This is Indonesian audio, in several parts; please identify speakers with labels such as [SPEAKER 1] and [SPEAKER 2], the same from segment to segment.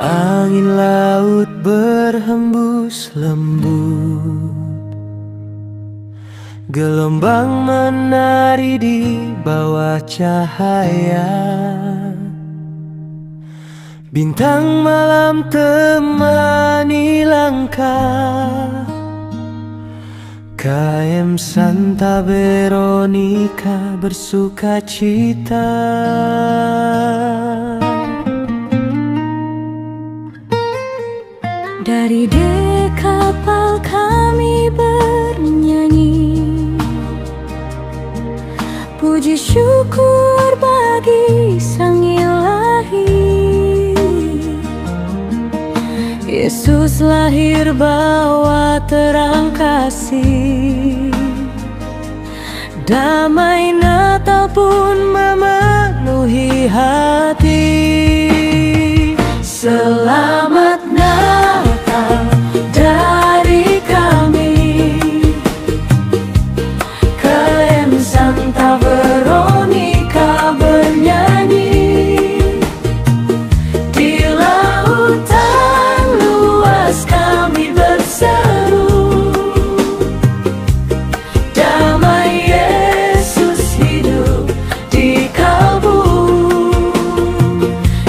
[SPEAKER 1] Angin laut berhembus lembut, gelombang menari di bawah cahaya. Bintang malam temani langkah KM Santa Veronica bersuka cita.
[SPEAKER 2] Dari dek kapal kami bernyanyi, puji syukur bagi Sang Ilahi. Yesus lahir bawa terang kasih, damai Natal pun memenuhi hati. Selamat Natal dari kami, KM Santa Veronica bernyanyi. Di lautan luas kami berseru, damai Yesus hidup di kalbu.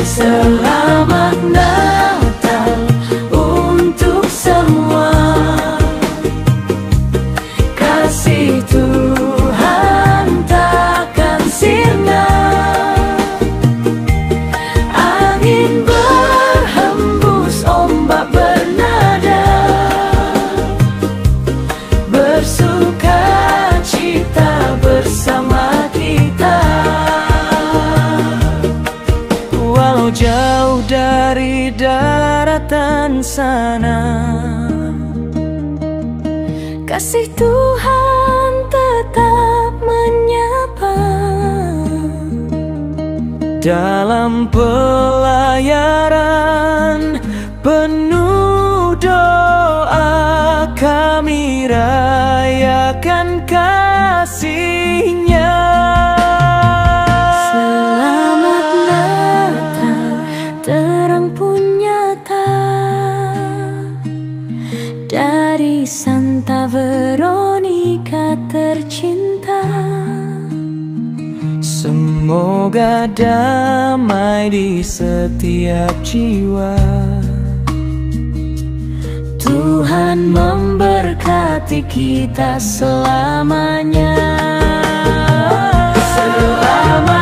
[SPEAKER 2] Selamat Natal untuk semua, kasih Tuhan takkan sirna. Angin berhembus, ombak bernada, bersuka cita bersama kita.
[SPEAKER 1] Walau jauh dari daratan sana,
[SPEAKER 2] kasih Tuhan tetap menyapa.
[SPEAKER 1] dalam pelayaran penuh doa kami rayakan kasih-Nya.
[SPEAKER 2] Selamat Natal, terang pun nyata, dari Santa Veronica tercinta.
[SPEAKER 1] Semoga damai di setiap jiwa,
[SPEAKER 2] Tuhan memberkati kita selamanya.
[SPEAKER 1] Selamat